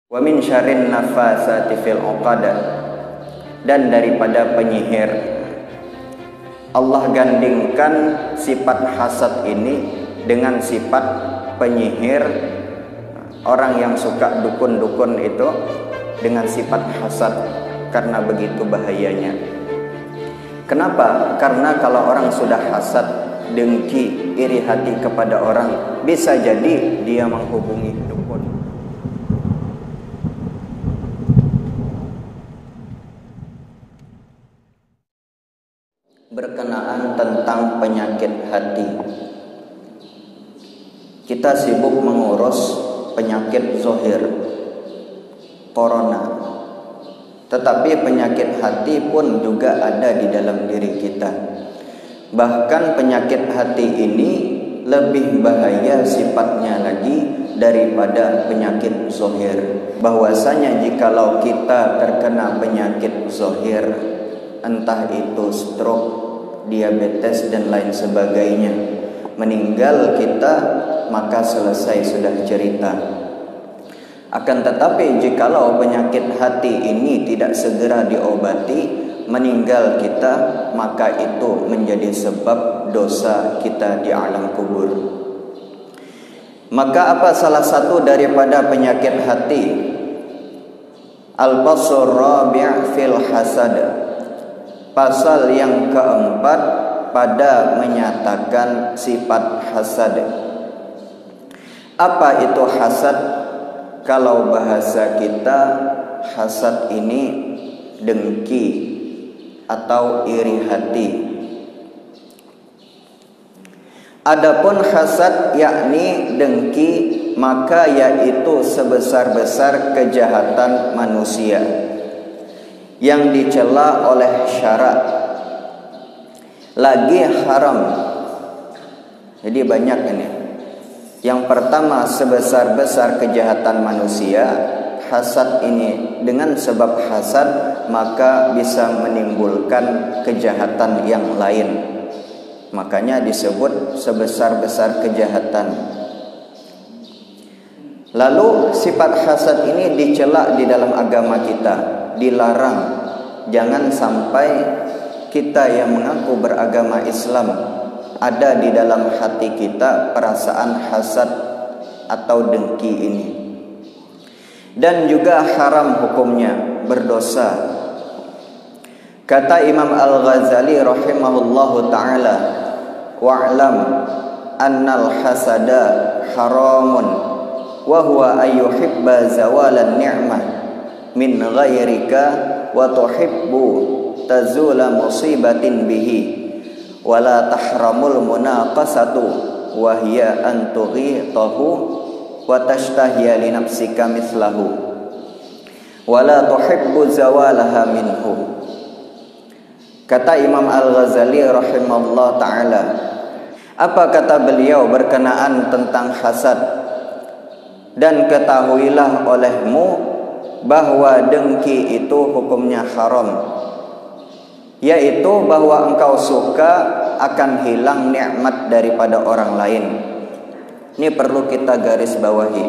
Wa min syarrin nafasati fil 'uqad, dan daripada penyihir. Allah gandingkan sifat hasad ini dengan sifat penyihir. Orang yang suka dukun-dukun itu dengan sifat hasad, karena begitu bahayanya. Kenapa? Karena kalau orang sudah hasad, dengki, iri hati kepada orang, bisa jadi dia menghubungi dukun. Berkenaan tentang penyakit hati, kita sibuk mengurus penyakit zahir, corona, tetapi penyakit hati pun juga ada di dalam diri kita. Bahkan penyakit hati ini lebih bahaya sifatnya lagi daripada penyakit zahir. Bahwasanya jikalau kita terkena penyakit zahir, entah itu stroke, diabetes dan lain sebagainya, meninggal kita, maka selesai sudah cerita. Akan tetapi jikalau penyakit hati ini tidak segera diobati, meninggal kita, maka itu menjadi sebab dosa kita di alam kubur. Maka apa salah satu daripada penyakit hati? Al-fasl rabi' fil hasad, pasal yang keempat pada menyatakan sifat hasad. Apa itu hasad? Kalau bahasa kita, hasad ini dengki atau iri hati. Adapun hasad yakni dengki, maka yaitu sebesar-besar kejahatan manusia yang dicela oleh syarak, lagi haram. Jadi banyak ini. Yang pertama, sebesar-besar kejahatan manusia, hasad ini. Dengan sebab hasad, maka bisa menimbulkan kejahatan yang lain. Makanya disebut sebesar-besar kejahatan. Lalu sifat hasad ini dicela di dalam agama kita, dilarang. Jangan sampai kita yang mengaku beragama Islam ada di dalam hati kita perasaan hasad atau dengki ini. Dan juga haram hukumnya, berdosa. Kata Imam Al-Ghazali rahimahullahu ta'ala, wa'lam annal hasada haramun wa huwa ayyuhibba zawalan ni'mah min ghairika wa tuhibbu tazula musibatin bihi wala tahramul munaqasatu wa hiya an tughitahu wa tashtahiya li nafsika mislahu wala tuhibbu zawalaha minhu. Kata Imam Al-Ghazali rahimahullah ta'ala, apa kata beliau berkenaan tentang hasad? Dan ketahuilah olehmu bahwa dengki itu hukumnya haram, yaitu bahwa engkau suka akan hilang nikmat daripada orang lain. Ini perlu kita garis bawahi.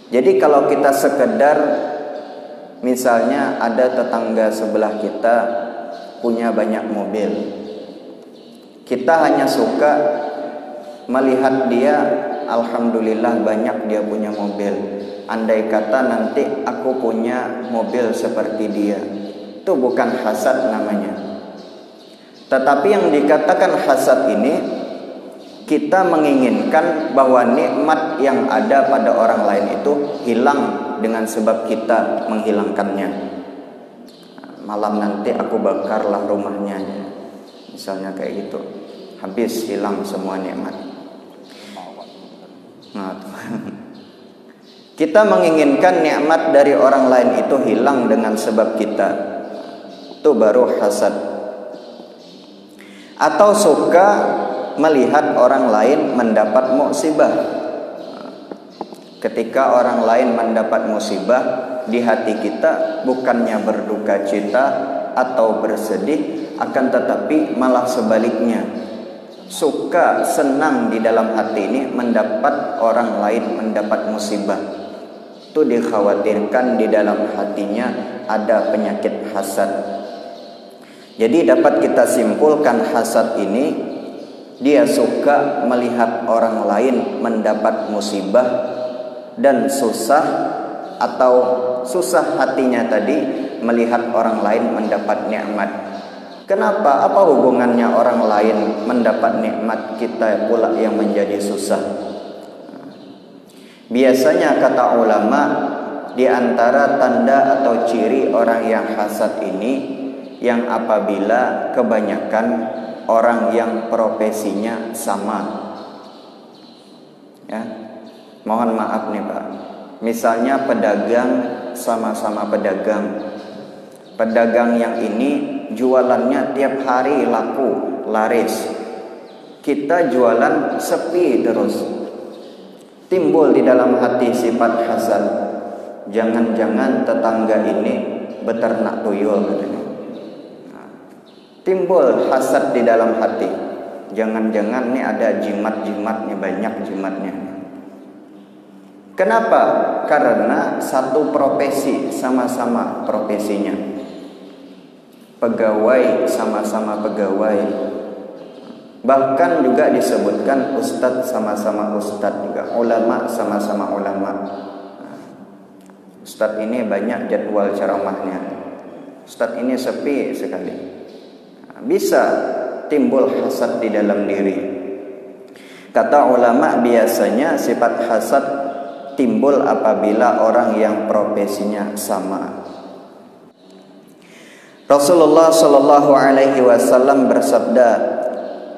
Jadi kalau kita sekedar, misalnya ada tetangga sebelah kita punya banyak mobil, kita hanya suka melihat dia, alhamdulillah banyak dia punya mobil. Andai kata nanti aku punya mobil seperti dia, itu bukan hasad namanya. Tetapi yang dikatakan hasad ini, kita menginginkan bahwa nikmat yang ada pada orang lain itu hilang dengan sebab kita menghilangkannya. Malam nanti aku bakarlah rumahnya, misalnya kayak gitu, habis hilang semua nikmat. Nah, kita menginginkan nikmat dari orang lain itu hilang dengan sebab kita, itu baru hasad. Atau suka melihat orang lain mendapat musibah. Ketika orang lain mendapat musibah, di hati kita bukannya berduka cita atau bersedih, akan tetapi malah sebaliknya, suka, senang di dalam hati ini mendapat orang lain mendapat musibah. itu dikhawatirkan di dalam hatinya ada penyakit hasad. Jadi dapat kita simpulkan hasad ini, dia suka melihat orang lain mendapat musibah dan susah, atau susah hatinya tadi melihat orang lain mendapat nikmat. Kenapa? Apa hubungannya orang lain mendapat nikmat, kita pula yang menjadi susah? Biasanya kata ulama, di antara tanda atau ciri orang yang hasad ini, yang apabila kebanyakan orang yang profesinya sama. Ya, mohon maaf nih Pak. Misalnya pedagang, sama-sama pedagang. Pedagang yang ini jualannya tiap hari laku, laris. Kita jualan sepi terus. Timbul di dalam hati sifat hasad. Jangan-jangan tetangga ini beternak tuyul katanya. Timbul hasad di dalam hati. Jangan-jangan nih ada jimat-jimatnya, banyak jimatnya. Kenapa? Karena satu profesi, sama-sama profesinya. Pegawai, sama-sama pegawai. Bahkan juga disebutkan ustadz sama-sama ustadz juga. Ulama sama-sama ulama. Ustadz ini banyak jadwal ceramahnya. Ustadz ini sepi sekali. Bisa timbul hasad di dalam diri. Kata ulama, biasanya sifat hasad timbul apabila orang yang profesinya sama. Rasulullah Shallallahu Alaihi Wasallam bersabda,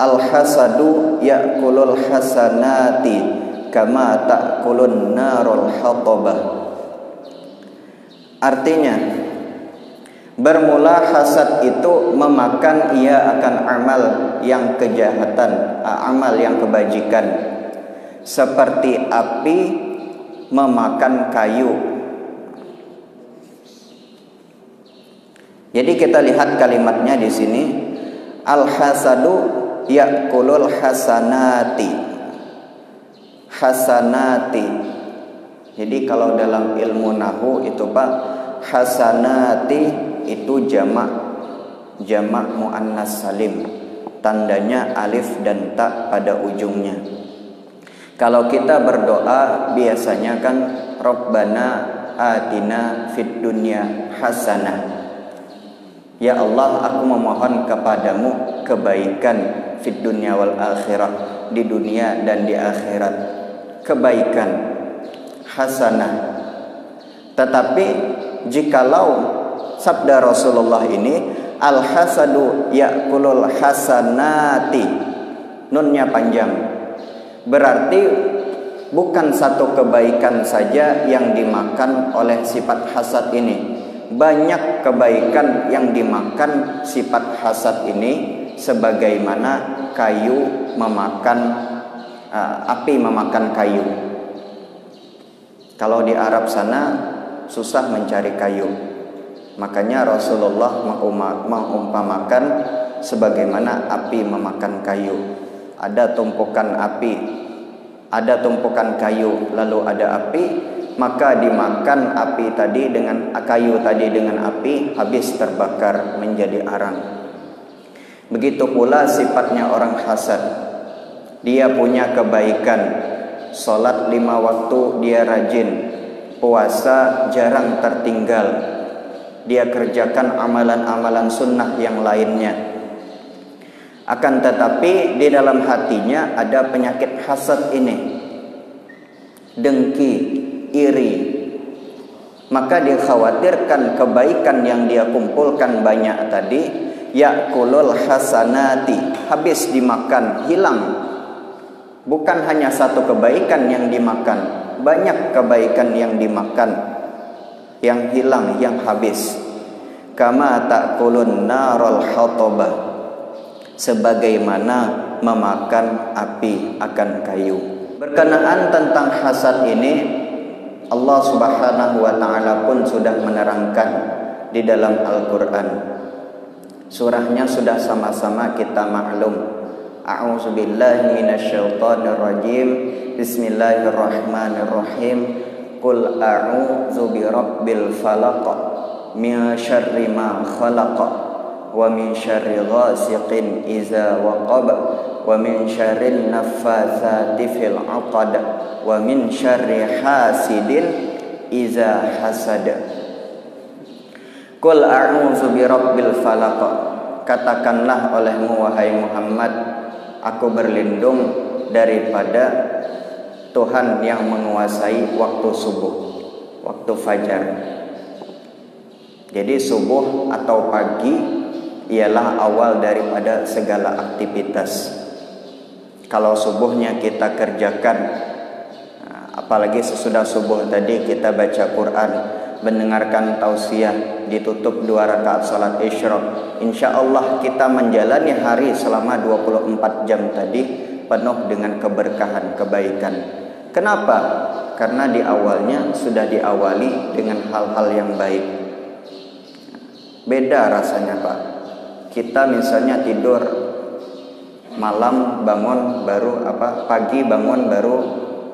al-hasadu ya'kulul hasanati kama ta'kulun narul hatabah. Artinya, bermula hasad itu memakan ia akan amal yang kejahatan, amal yang kebajikan, seperti api memakan kayu. Jadi kita lihat kalimatnya di sini, al-hasadu ya'kulul hasanati. Hasanati. Jadi kalau dalam ilmu nahwu itu Pak, hasanati itu jamak muannas salim. Tandanya alif dan ta pada ujungnya. Kalau kita berdoa biasanya kan Rabbana atina fid dunya hasanah. Ya Allah, aku memohon kepadamu kebaikan fid dunya wal akhirah, di dunia dan di akhirat. Kebaikan hasanah. Tetapi jikalau sabda Rasulullah ini, al hasadu ya'kulul hasanati, nunnya panjang, berarti bukan satu kebaikan saja yang dimakan oleh sifat hasad ini. Banyak kebaikan yang dimakan sifat hasad ini, sebagaimana kayu memakan api memakan kayu. Kalau di Arab sana susah mencari kayu, makanya Rasulullah mengumpamakan sebagaimana api memakan kayu. Ada tumpukan api, ada tumpukan kayu, lalu ada api, maka dimakan api tadi dengan kayu tadi dengan api, habis terbakar menjadi arang. Begitu pula sifatnya orang hasad. Dia punya kebaikan, sholat 5 waktu dia rajin, puasa jarang tertinggal, dia kerjakan amalan-amalan sunnah yang lainnya. Akan tetapi di dalam hatinya ada penyakit hasad ini, dengki, iri. Maka dikhawatirkan kebaikan yang dia kumpulkan banyak tadi, ya'kulul hasanati, habis dimakan, hilang. Bukan hanya satu kebaikan yang dimakan, banyak kebaikan yang dimakan, yang hilang, yang habis. Kama ta'kulun narul hatabah, sebagaimana memakan api akan kayu. Berkenaan tentang hasad ini, Allah Subhanahu wa taala pun sudah menerangkan di dalam Al-Qur'an. Surahnya sudah sama-sama kita maklum. A'udzubillahi minasyaitonir rajim. Bismillahirrahmanirrahim. Qul a'udzu birabbil falaq min syarri ma khalaq wa min syarri ghasiqin idza waqab wa min syarrin naffatsati fil 'uqad wa min syarri hasidin idza hasad. Qul a'udzu birabbil falaq, katakanlah olehmu wahai Muhammad, aku berlindung daripada Tuhan yang menguasai waktu subuh, waktu fajar. Jadi subuh atau pagi ialah awal daripada segala aktivitas. Kalau subuhnya kita kerjakan, apalagi sesudah subuh tadi kita baca Quran, mendengarkan tausiah, ditutup 2 rakaat salat isyraq, insyaallah kita menjalani hari selama 24 jam tadi penuh dengan keberkahan, kebaikan. Kenapa? Karena di awalnya sudah diawali dengan hal-hal yang baik. Beda rasanya Pak. Kita misalnya tidur malam bangun baru pagi bangun baru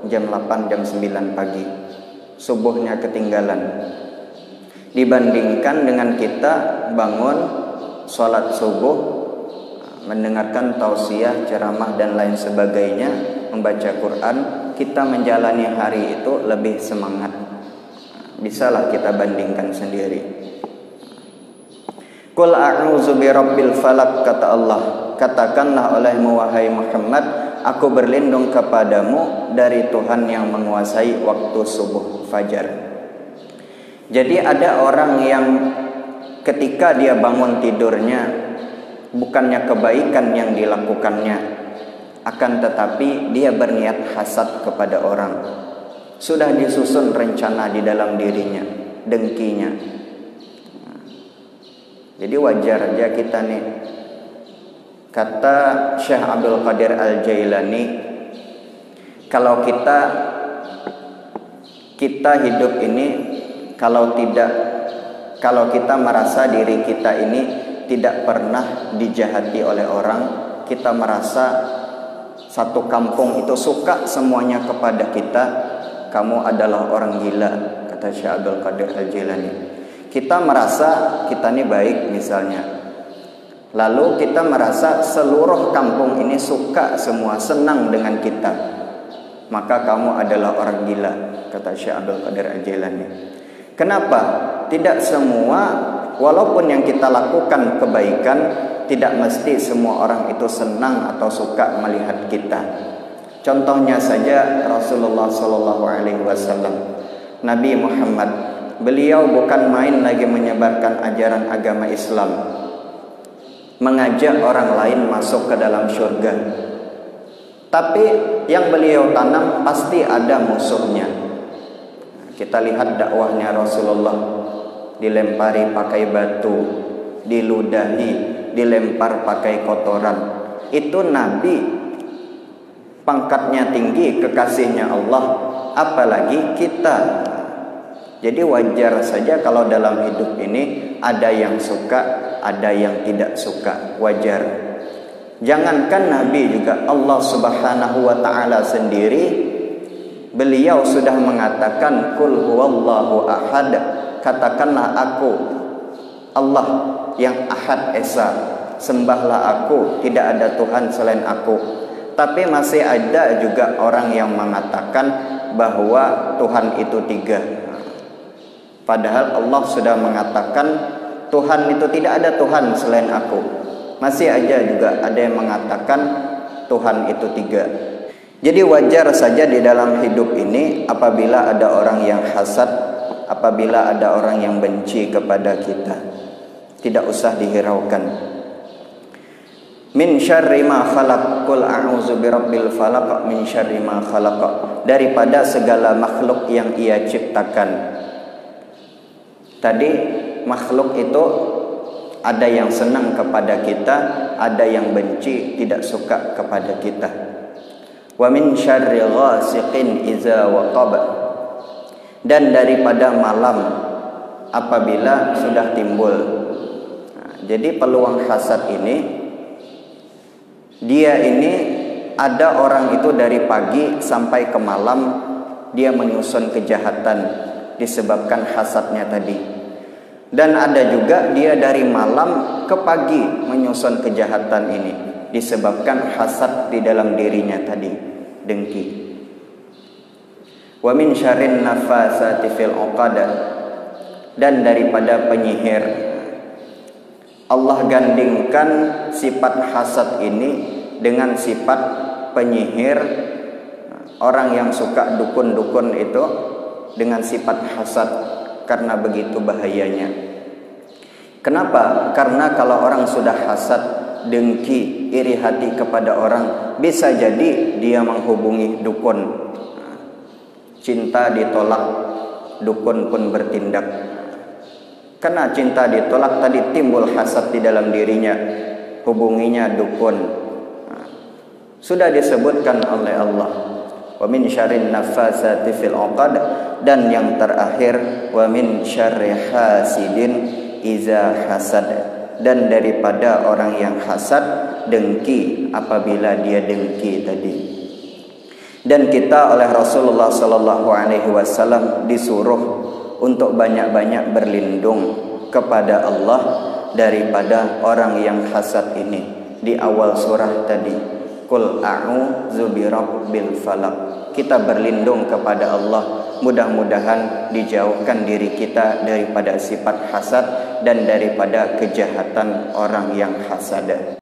jam 8 jam 9 pagi. Subuhnya ketinggalan. Dibandingkan dengan kita bangun sholat subuh, mendengarkan tausiah, ceramah dan lain sebagainya, membaca Quran, kita menjalani hari itu lebih semangat. Bisalah kita bandingkan sendiri. Qul a'udzu birabbil falaq, kata Allah, katakanlah olehmu wahai Muhammad, aku berlindung kepadamu dari Tuhan yang menguasai waktu subuh fajar. Jadi ada orang yang ketika dia bangun tidurnya, bukannya kebaikan yang dilakukannya, akan tetapi dia berniat hasad kepada orang. Sudah disusun rencana di dalam dirinya, dengkinya. Jadi wajar aja kita nih, kata Syekh Abdul Qadir Al-Jailani, kalau kita hidup ini, kalau kita merasa diri kita ini tidak pernah dijahati oleh orang, kita merasa satu kampung itu suka semuanya kepada kita, kamu adalah orang gila, kata Syekh Abdul Qadir Al-Jailani. Kita merasa kita ini baik misalnya, lalu kita merasa seluruh kampung ini suka semua, senang dengan kita, maka kamu adalah orang gila, kata Syekh Abdul Qadir Al-Jailani. Kenapa? Tidak semua, walaupun yang kita lakukan kebaikan, tidak mesti semua orang itu senang atau suka melihat kita. Contohnya saja Rasulullah SAW, Nabi Muhammad, beliau bukan main lagi menyebarkan ajaran agama Islam, mengajak orang lain masuk ke dalam surga. Tapi yang beliau tanam pasti ada musuhnya. Kita lihat dakwahnya Rasulullah, dilempari pakai batu, diludahi, dilempar pakai kotoran. Itu Nabi, pangkatnya tinggi, kekasihnya Allah, apalagi kita. Jadi wajar saja kalau dalam hidup ini ada yang suka, ada yang tidak suka, wajar. Jangankan Nabi, juga Allah Subhanahu wa ta'ala sendiri, beliau sudah mengatakan, Qul huwallahu ahad, katakanlah aku Allah yang ahad esa, sembahlah aku, tidak ada Tuhan selain aku. Tapi masih ada juga orang yang mengatakan bahwa Tuhan itu 3. Padahal Allah sudah mengatakan Tuhan itu tidak ada Tuhan selain aku. Masih aja juga ada yang mengatakan Tuhan itu 3. Jadi wajar saja di dalam hidup ini apabila ada orang yang hasad, apabila ada orang yang benci kepada kita. Tidak usah dihiraukan. Min syarri ma khalaq, qul a'udzu birabbil falaq min syarri ma khalaq, daripada segala makhluk yang ia ciptakan. Tadi makhluk itu ada yang senang kepada kita, ada yang benci, tidak suka kepada kita. Wa min syarri ghasiqin idza waqab, dan daripada malam apabila sudah timbul. Jadi peluang hasad ini, dia ini ada orang itu dari pagi sampai ke malam dia menyusun kejahatan disebabkan hasadnya tadi. Dan ada juga dia dari malam ke pagi menyusun kejahatan ini disebabkan hasad di dalam dirinya tadi, dengki. Wa min syarrin nafasati fil 'uqad, dan daripada penyihir. Allah gandingkan sifat hasad ini dengan sifat penyihir. Orang yang suka dukun-dukun itu dengan sifat hasad, karena begitu bahayanya. Kenapa? Karena kalau orang sudah hasad, dengki, iri hati kepada orang, bisa jadi dia menghubungi dukun. Cinta ditolak, dukun pun bertindak. Karena cinta ditolak tadi timbul hasad di dalam dirinya, hubunginya dukun. Sudah disebutkan oleh Allah, wa min syarrin nafasati fil 'uqad, dan yang terakhir wa min syarri hasidin iza hasad, dan daripada orang yang hasad, dengki apabila dia dengki tadi. Dan kita oleh Rasulullah sallallahu alaihi wasallam disuruh untuk banyak-banyak berlindung kepada Allah daripada orang yang hasad ini. Di awal surah tadi, Qul a'udzu birabbil falaq. Kita berlindung kepada Allah, mudah-mudahan dijauhkan diri kita daripada sifat hasad dan daripada kejahatan orang yang hasad.